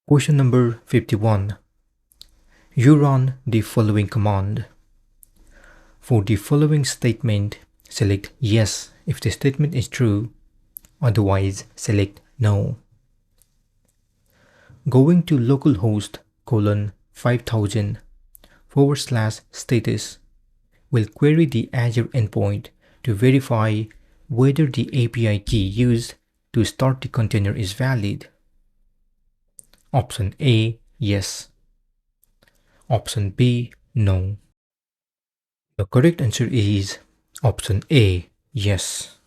Question number 51. You run the following command. For the following statement, select yes if the statement is true, otherwise select no. Going to localhost :5000/status will query the Azure endpoint to verify whether the API key used to start the container is valid. Option A, yes. Option B, no. The correct answer is option A, yes.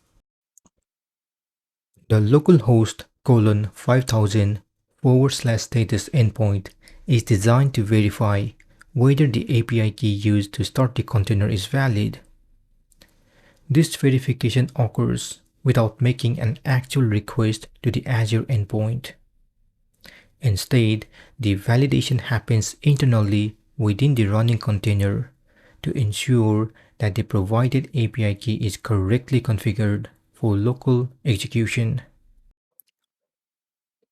The localhost :5000/status endpoint is designed to verify whether the API key used to start the container is valid. This verification occurs without making an actual request to the Azure endpoint. Instead, the validation happens internally within the running container to ensure that the provided API key is correctly configured for local execution.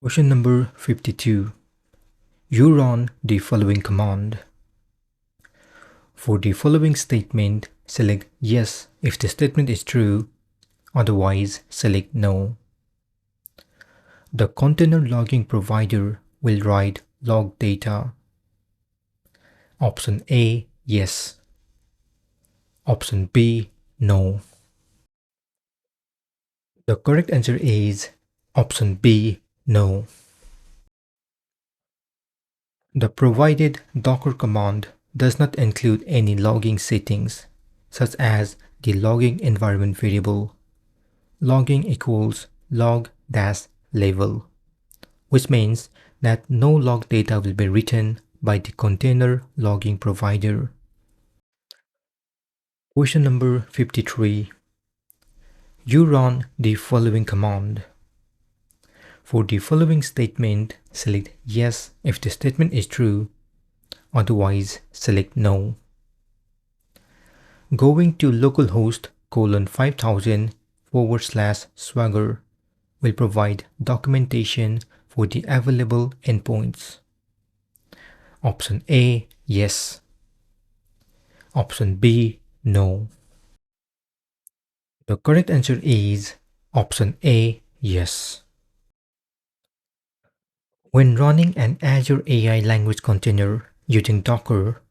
Question number 52. You run the following command. For the following statement, select yes if the statement is true, otherwise select no. The container logging provider will write log data. Option A, yes. Option B, no. The correct answer is option B, no. The provided Docker command does not include any logging settings, such as the logging environment variable, logging equals log-level, which means that no log data will be written by the container logging provider. Question number 53. You run the following command. For the following statement, select yes if the statement is true, otherwise select no. Going to localhost :5000/swagger will provide documentation for the available endpoints. Option A, yes. Option B, no. The correct answer is option A, yes. When running an Azure AI language container using Docker,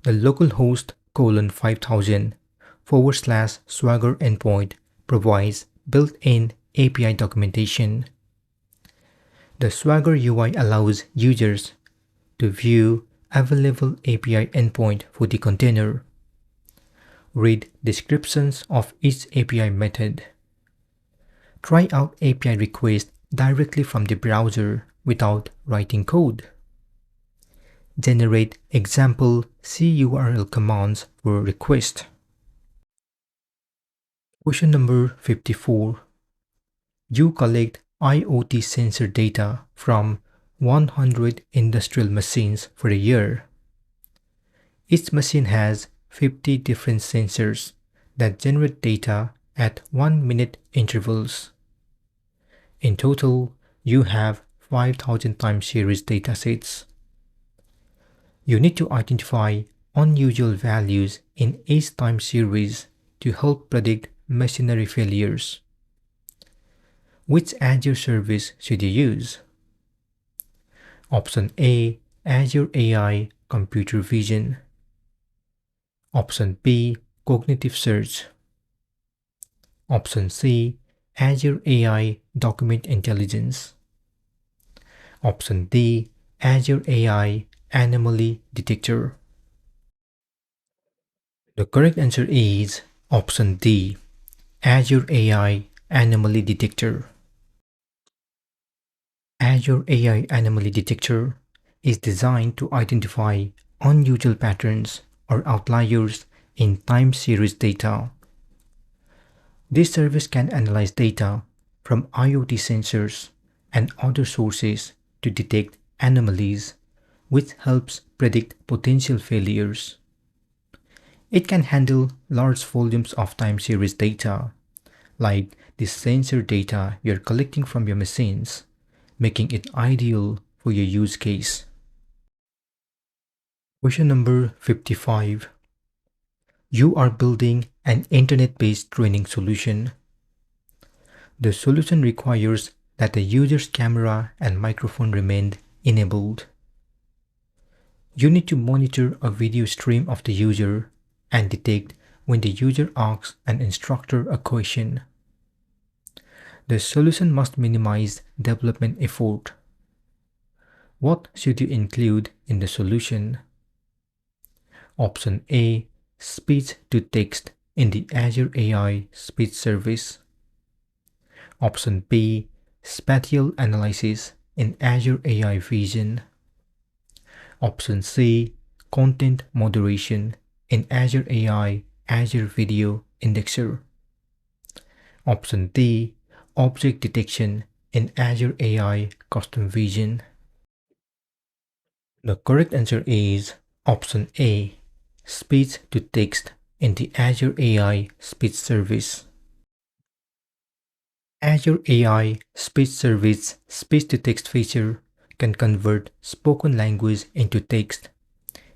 the localhost :5000/swagger endpoint provides built-in API documentation. The Swagger UI allows users to view available API endpoint for the container, read descriptions of each API method, try out API requests directly from the browser without writing code, generate example CURL commands for request. Question number 54. You collect IoT sensor data from 100 industrial machines for a year. Each machine has 50 different sensors that generate data at 1-minute intervals. In total, you have 5,000 time series datasets. You need to identify unusual values in each time series to help predict machinery failures. Which Azure service should you use? Option A, Azure AI Computer Vision. Option B, Cognitive Search. Option C, Azure AI Document Intelligence. Option D, Azure AI Anomaly Detector. The correct answer is option D, Azure AI Anomaly Detector. Azure AI Anomaly Detector is designed to identify unusual patterns or outliers in time series data. This service can analyze data from IoT sensors and other sources to detect anomalies, which helps predict potential failures. It can handle large volumes of time series data, like the sensor data you're collecting from your machines, making it ideal for your use case. Question number 55. You are building an internet-based training solution. The solution requires that the user's camera and microphone remain enabled. You need to monitor a video stream of the user and detect when the user asks an instructor a question. The solution must minimize development effort. What should you include in the solution? Option A, speech to text in the Azure AI speech service. Option B, spatial analysis in Azure AI Vision. Option C, content moderation in Azure AI Azure Video Indexer. Option D, object detection in Azure AI Custom Vision. The correct answer is option A, speech to text in the Azure AI speech service. Azure AI speech service speech-to-text feature can convert spoken language into text,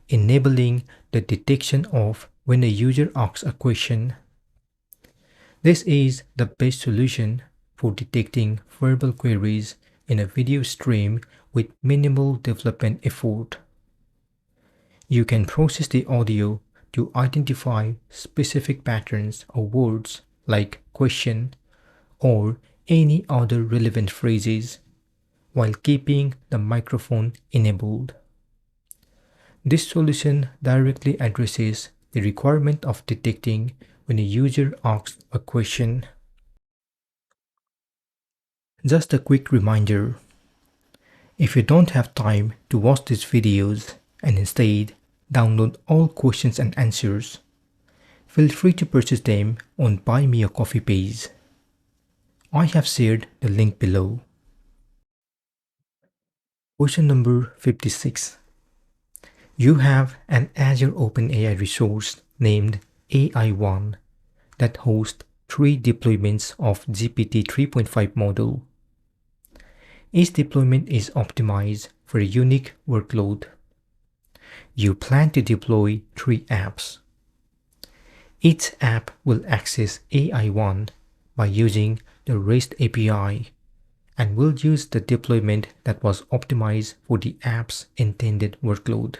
enabling the detection of when a user asks a question. This is the best solution for detecting verbal queries in a video stream with minimal development effort. You can process the audio to identify specific patterns or words like question or any other relevant phrases while keeping the microphone enabled. This solution directly addresses the requirement of detecting when a user asks a question. Just a quick reminder, if you don't have time to watch these videos and instead download all questions and answers, feel free to purchase them on Buy Me a Coffee page. I have shared the link below. Question number 56. You have an Azure OpenAI resource named AI1 that hosts 3 deployments of GPT 3.5 model. Each deployment is optimized for a unique workload. You plan to deploy 3 apps. Each app will access AI1 by using the REST API and will use the deployment that was optimized for the app's intended workload.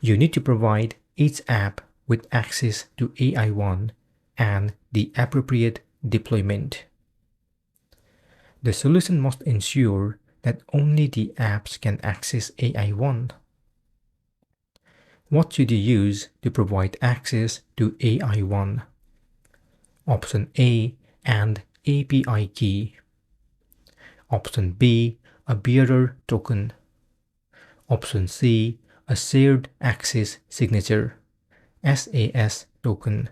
You need to provide each app with access to AI1 and the appropriate deployment. The solution must ensure that only the apps can access AI1. What should you use to provide access to AI1? Option A, an API key. Option B, a bearer token. Option C, a shared access signature, SAS token.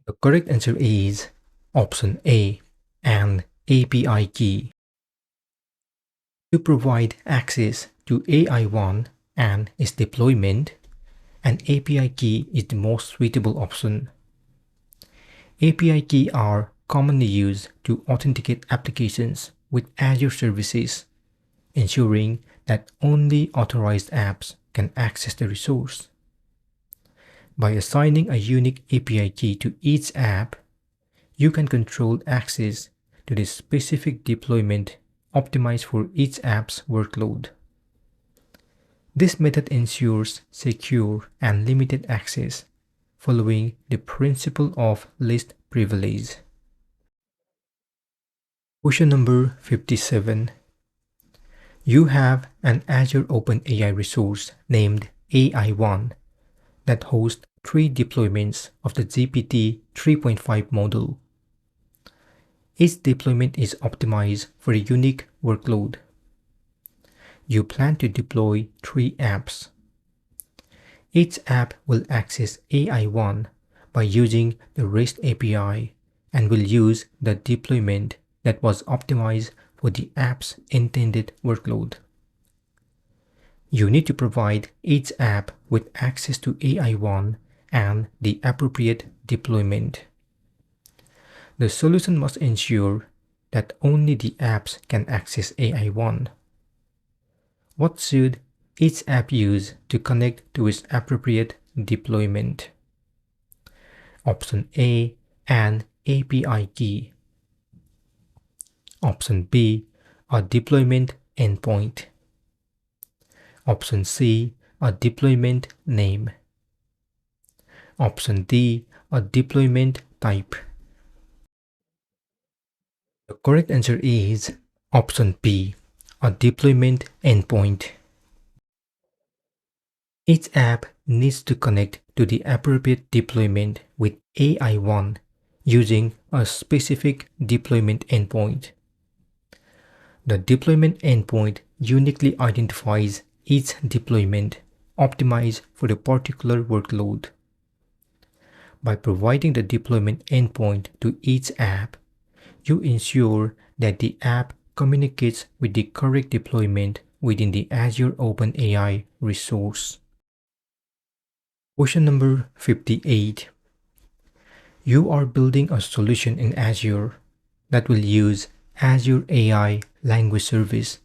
The correct answer is option A, an API key. To provide access to AI1 and its deployment, an API key is the most suitable option. API keys are commonly used to authenticate applications with Azure services, ensuring that only authorized apps can access the resource. By assigning a unique API key to each app, you can control access to the specific deployment optimized for each app's workload. This method ensures secure and limited access, following the principle of least privilege. Question number 57. You have an Azure OpenAI resource named AI1 that hosts 3 deployments of the GPT 3.5 model. Each deployment is optimized for a unique workload. You plan to deploy 3 apps. Each app will access AI1 by using the REST API and will use the deployment that was optimized for the app's intended workload. You need to provide each app with access to AI1 and the appropriate deployment. The solution must ensure that only the apps can access AI1? What should each app use to connect to its appropriate deployment? Option A, an API key. Option B, a deployment endpoint. Option C, a deployment name. Option D, a deployment type. The correct answer is option B, a deployment endpoint. Each app needs to connect to the appropriate deployment with AI1 using a specific deployment endpoint. The deployment endpoint uniquely identifies each deployment optimized for a particular workload. By providing the deployment endpoint to each app, you ensure that the app communicates with the correct deployment within the Azure OpenAI resource. Question number 58. You are building a solution in Azure that will use Azure AI language service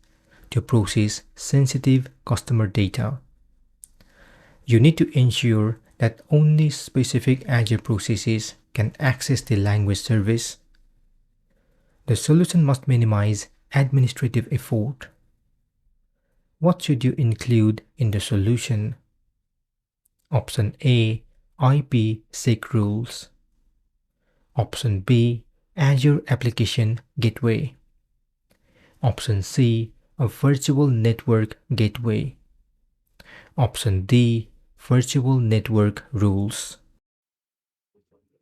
to process sensitive customer data. You need to ensure that only specific Azure processes can access the language service. The solution must minimize administrative effort. What should you include in the solution? Option A, IPsec rules. Option B, Azure Application Gateway. Option C, a virtual network gateway. Option D, virtual network rules.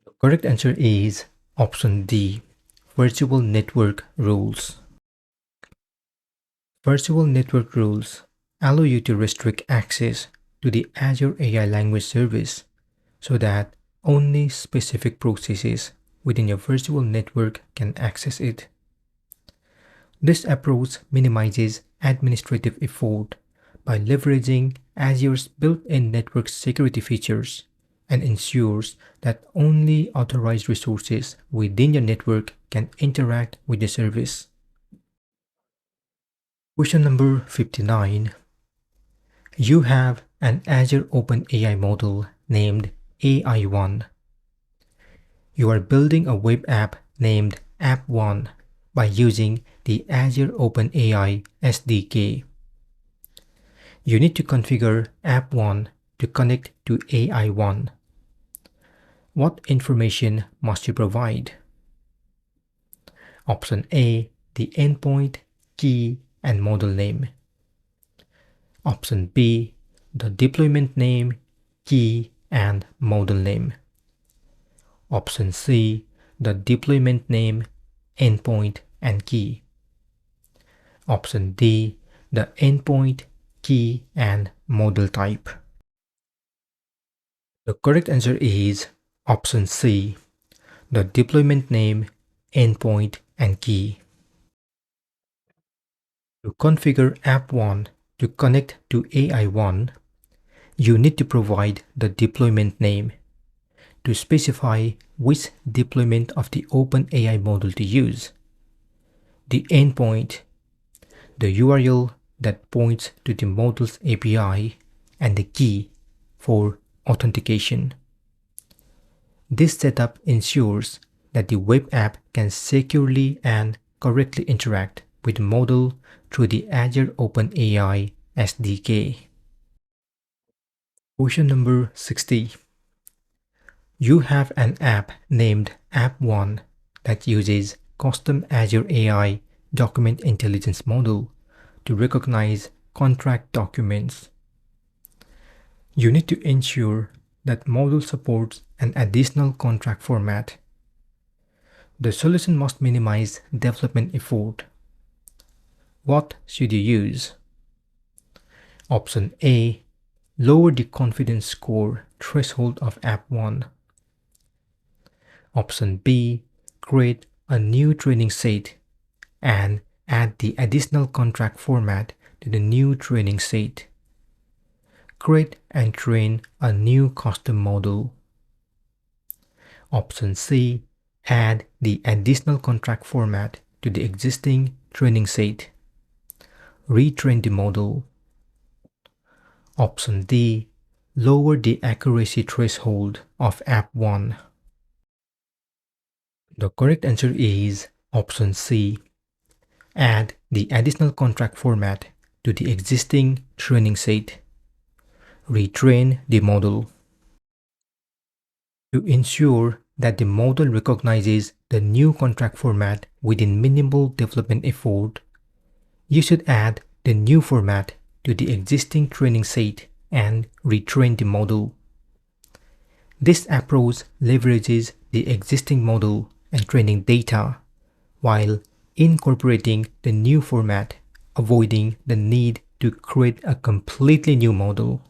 The correct answer is option D, virtual network rules. Virtual network rules allow you to restrict access to the Azure AI language service so that only specific processes within your virtual network can access it. This approach minimizes administrative effort by leveraging Azure's built-in network security features and ensures that only authorized resources within your network can interact with the service. Question number 59. You have an Azure OpenAI model named AI1. You are building a web app named App1 by using the Azure OpenAI SDK. You need to configure App1 to connect to AI1. What information must you provide? Option A, the endpoint, key, and model name. Option B, the deployment name, key, and model name. Option C, the deployment name, endpoint, and key. Option D, the endpoint, key, and model type. The correct answer is option C, the deployment name, endpoint, and key. To configure App1 to connect to AI1, you need to provide the deployment name. To specify which deployment of the OpenAI model to use, the endpoint, the URL that points to the model's API, and the key for authentication. This setup ensures that the web app can securely and correctly interact with the model through the Azure OpenAI SDK. Question number 60. You have an app named App1 that uses custom Azure AI document intelligence model to recognize contract documents. You need to ensure that model supports an additional contract format. The solution must minimize development effort. What should you use? Option A, lower the confidence score threshold of App1. Option B, create a new training set and add the additional contract format to the new training set. Create and train a new custom model. Option C, add the additional contract format to to the existing training set. Retrain the model. Option D. Lower the accuracy threshold of App 1. The correct answer is option C. Add the additional contract format to the existing training set. Retrain the model. To ensure that the model recognizes the new contract format within minimal development effort, you should add the new format to the existing training set and retrain the model. This approach leverages the existing model and training data while incorporating the new format, avoiding the need to create a completely new model.